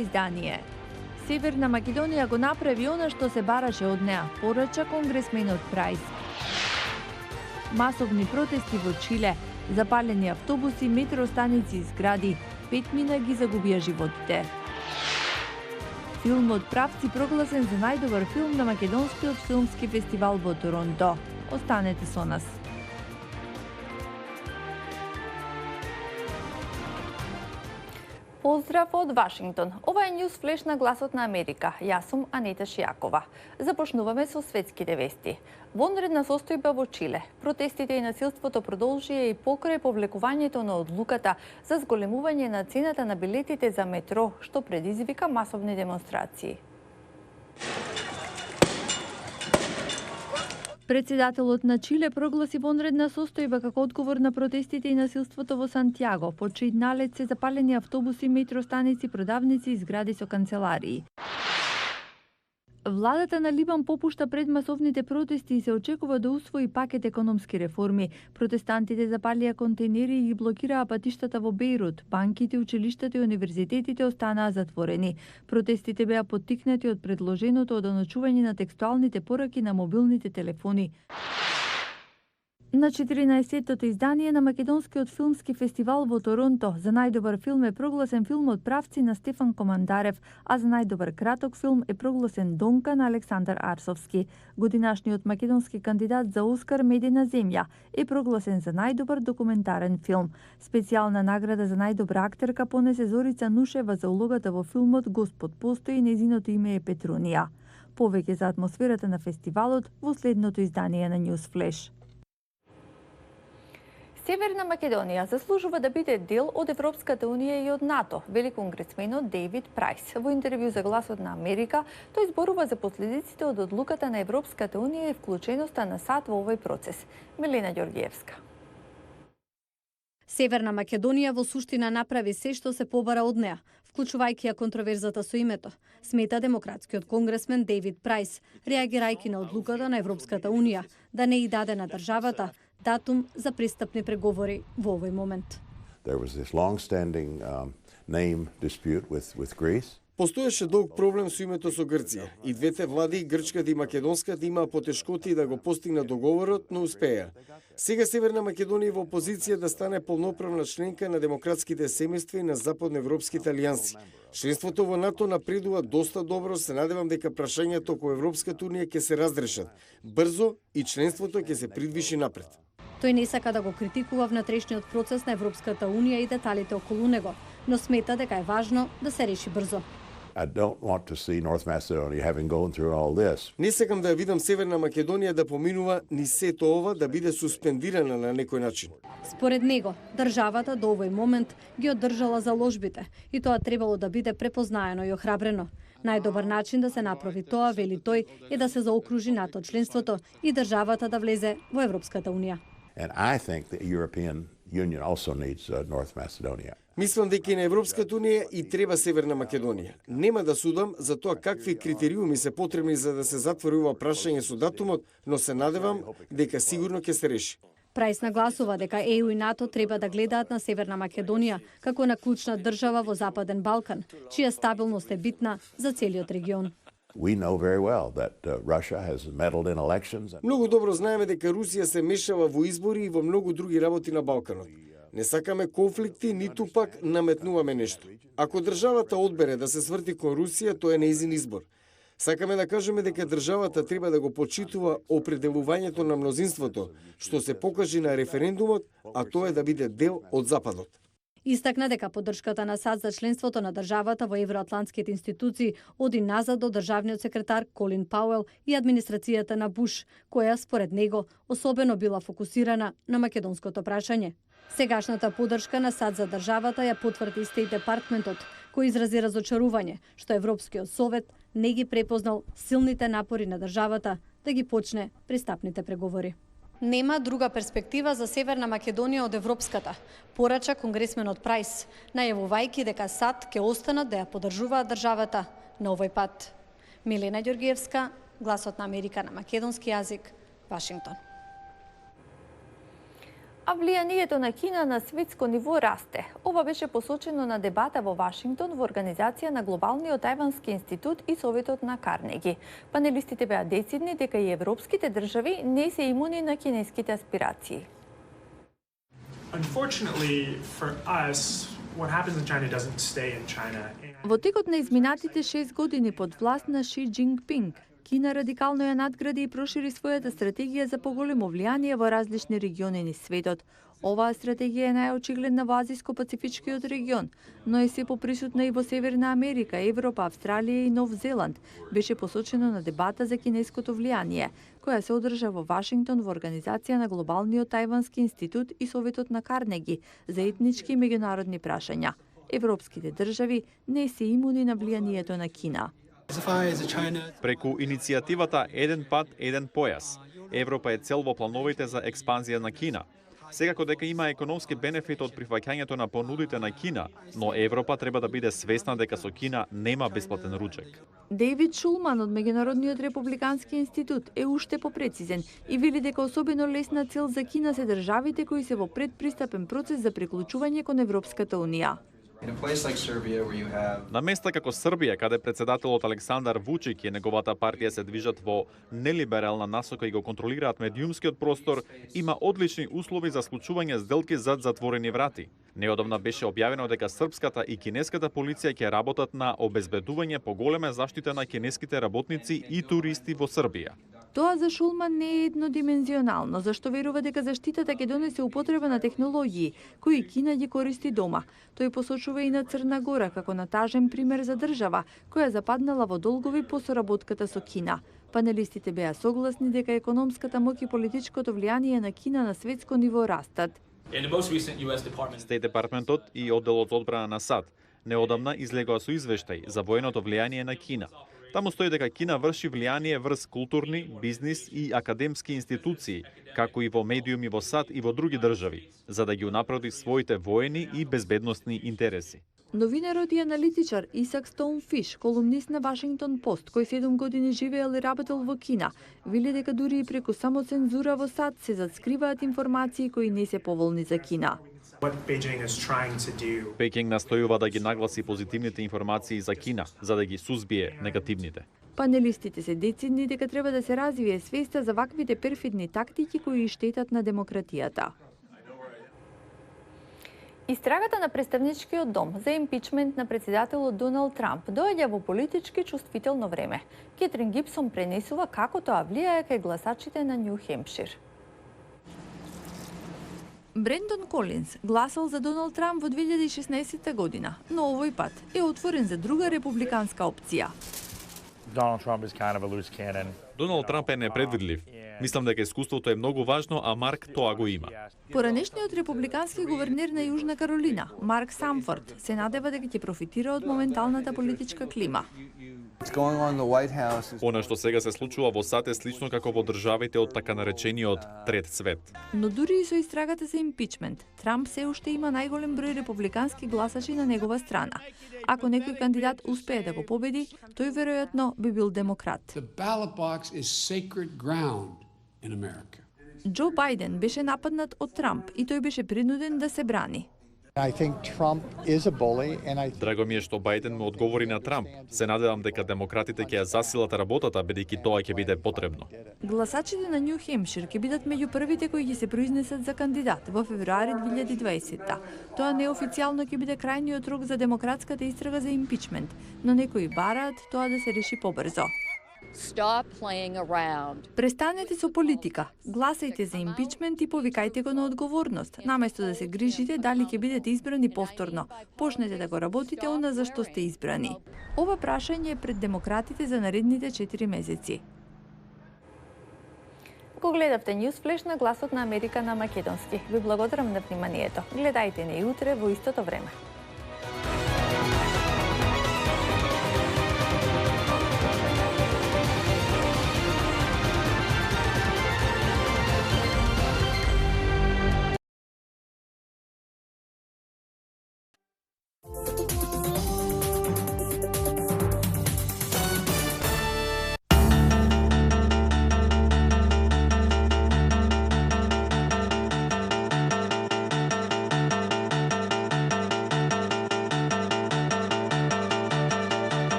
издание. Северна Македонија го направи она што се бараше од неа, порача конгресменот Прајс. Масовни протести во Чиле, запалени автобуси, метростаници и згради, 5 мина ги загубија животите. Филмот Правци прогласен за најдобар филм на Македонскиот филмски фестивал во Торонто. Останете со нас. Поздрав од Вашингтон. Ова е News Flash на Гласот на Америка. Јас сум Анета Шијакова. Започнуваме со светските вести. Вонредна состојба во Чиле. Протестите и насилството продолжија и покрај повлекувањето на одлуката за зголемување на цената на билетите за метро, што предизвика масовни демонстрации. Председателот на Чиле прогласи вонредна состојба како одговор на протестите и насилството во Сантјаго, по чиј налет се запалени автобуси, метростаници, продавници и згради со канцеларии. Владата на Либан попушта пред масовните протести и се очекува да усвои пакет економски реформи. Протестантите запалија контейнери и ги блокираа патиштата во Бејрут. Банките, училиштата и универзитетите останаа затворени. Протестите беа поттикнати од предложеното одоначување на текстуалните пораки на мобилните телефони. На 14-тото издание на Македонскиот филмски фестивал во Торонто за најдобар филм е прогласен филмот Правци на Стефан Командарев, а за најдобар краток филм е прогласен Донка на Александар Арсовски. Годинашниот македонски кандидат за Оскар Медена земја е прогласен за најдобар документарен филм. Специјална награда за најдобра актерка понесе Зорица Нушева за улогата во филмот Господ постои, нејзиното име е Петрунија. Повеќе за атмосферата на фестивалот во следното издание на News Flash. Северна Македонија заслужува да биде дел од Европската унија и од НАТО, вели конгресменот Дејвид Прајс. Во интервју за Гласот на Америка, тој зборува за последиците од одлуката на Европската унија и вклученоста на САД во овој процес. Милена Ѓоргиевска. Северна Македонија во суштина направи се што се побара од неа, вклучувајќи ја контроверзата со името, смета демократскиот конгресмен Дејвид Прајс, реагирајќи на одлуката на Европската унија да не и даде на државата датум за пристапни преговори во овој момент. Постоеше долг проблем со името со Грција. И двете влади, грчката и македонската, имаа потешкоти да го постигнат договорот, но успеа. Сега Северна Македонија во позиција да стане полноправна членка на демократските семејства и на западноевропските алијанси. Членството во НАТО напредува доста добро, се надевам дека прашањето околу Европската унија ќе се разрешат брзо и членството ќе се придвижи напред. Тој не сака да го критикува внатрешниот процес на Европската унија и деталите околу него, но смета дека е важно да се реши брзо. Не сакам да ја видам Северна Македонија да поминува ни сето ова, да биде суспендирана на некој начин. Според него, државата до овој момент ги одржала заложбите и тоа требало да биде препознаено и охрабрено. Најдобар начин да се направи тоа, вели тој, е да се заокружи НАТО членството и државата да влезе во Европската унија. Мислам дека и на Европската унија и треба Северна Македонија. Нема да судам за тоа какви критериуми се потребни за да се затвори ова прашање со датумот, но се надевам дека сигурно ќе се реши. Прајс нагласува дека ЕУ и НАТО треба да гледаат на Северна Македонија како на клучна држава во Западен Балкан, чија стабилност е битна за целиот регион. Многу добро знаеме дека Русија се мешава во избори и во многу други работи на Балканот. Не сакаме конфликти, ниту пак наметнуваме нешто. Ако државата одбере да се сврти кон Русија, тоа е нејзин избор. Сакаме да кажеме дека државата треба да го почитува определувањето на мнозинството, што се покажи на референдумот, а тоа е да биде дел од Западот. Истакна дека поддршката на САД за членството на државата во евроатлантските институции оди назад до државниот секретар Колин Пауел и администрацијата на Буш, која според него особено била фокусирана на македонското прашање. Сегашната поддршка на САД за државата ја потврди Стејт департментот, кој изрази разочарување што Европскиот совет не ги препознал силните напори на државата да ги почне пристапните преговори. Нема друга перспектива за Северна Македонија од европската, порача конгресменот Прајс, најавувајќи дека САД ќе останат да ја поддржуваат државата на овој пат. Милена Ѓоргиевска, Гласот на Америка на македонски јазик, Вашингтон. А влијанието на Кина на светско ниво расте. Ова беше посочено на дебата во Вашингтон во организација на Глобалниот тајвански институт и Советот на Карнеги. Панелистите беа децидни дека и европските држави не се имуни на кинеските аспирации. Unfortunately for us, what happens in China doesn't stay in China. Во текот на изминатите 6 години под власт на Ши Џинпинг, Кина радикално ја надгради и прошири својата стратегија за поголемо влијание во различни региони низ светот. Оваа стратегија е најочигледна во Азиско-Пацифичкиот регион, но е се поприсутна и во Северна Америка, Европа, Австралија и Нов Зеланд. Беше посочено на дебата за кинеското влијание, која се одржа во Вашингтон во организација на Глобалниот тајвански институт и Советот на Карнеги за етнички и меѓународни прашања. Европските држави не се имуни на влијанието на Кина. Преку иницијативата Еден пат, еден појас, Европа е цел во плановите за експанзија на Кина. Секако дека има економски бенефит од прифаќањето на понудите на Кина, но Европа треба да биде свесна дека со Кина нема бесплатен ручек. Дејвид Шулман од Меѓународниот републикански институт е уште попрецизен и вели дека особено лесна цел за Кина се државите кои се во предпристапен процес за приклучување кон Европската унија. На места како Србија, каде председателот Александар Вучик и неговата партија се движат во нелиберална насока и го контролираат медиумскиот простор, има одлични услови за склучување сделки зад затворени врати. Неодамна беше објавено дека српската и кинеската полиција ќе работат на обезбедување поголема заштита на кинеските работници и туристи во Србија. Тоа за Шулман не е еднодимензионално, зашто верува дека заштитата ќе донесе употреба на технологии, кои Кина ги користи дома. Тој посочува и на Црна Гора како натажен пример за држава, која западнала во долгови по соработката со Кина. Панелистите беа согласни дека економската моќ и политичкото влијание на Кина на светско ниво растат. Стејт департментот и одделот одбрана на САД неодамна излегоа со извештај за военото влијание на Кина. Таму стои дека Кина врши влијание врз културни, бизнис и академски институции, како и во медиуми во САД и во други држави, за да ги унапреди своите воени и безбедносни интереси. Новинарот и аналитичар Исак Стоунфиш, колумнист на Вашингтон Пост, кој 7 години живеел и работел во Кина, вели дека дури и преку самоцензура во САД се заскриваат информации кои не се поволни за Кина. Пекинг настојува да ги нагласи позитивните информации за Кина, за да ги сузбие негативните. Панелистите се децидни дека треба да се развие свеста за ваквите перфидни тактики кои штетат на демократијата. Истрагата на представничкиот дом за импичмент на председателот Доналд Трамп доаѓа во политички чувствително време. Кетрин Гибсон пренесува како тоа влијае кај гласачите на Нју Хемпшир. Брендон Колинс гласал за Доналд Трамп во 2016 година, но овој пат е отворен за друга републиканска опција. Доналд Трамп е непредвидлив. Мислам дека искуството е многу важно, а Марк тоа го има. Поранешниот републикански гувернер на Јужна Каролина, Марк Самфорд, се надева дека ќе профитира од моменталната политичка клима. Она што сега се случува во САД е слично како во државите од така наречениот трет свет. Но дури и со истрагата за импичмент, Трамп се уште има најголем број републикански гласачи на негова страна. Ако некој кандидат успее да го победи, тој веројатно би бил демократ. Џо Бајден беше нападнат од Трамп и тој беше принуден да се брани. Драго ми е што Бајден му одговори на Трамп. Се надевам дека демократите ќе ја засилат работата, бидејќи тоа ќе биде потребно. Гласачите на Нју Хемпшир ќе бидат меѓу првите кои ќе се произнесат за кандидат во февруари 2020. Тоа неофицијално ќе биде крајниот рок за демократската истрага за импичмент, но некои бараат тоа да се реши побрзо. Престанете со политика, гласајте за импичмент и повикајте го на одговорност, наместо да се грижите дали ќе бидете избрани повторно. Почнете да го работите она за што сте избрани. Ова прашање е пред демократите за наредните 4 месеци. Го гледавте Newsflash на Гласот на Америка на македонски. Ви благодарам на вниманието. Гледајте не и утре во истото време.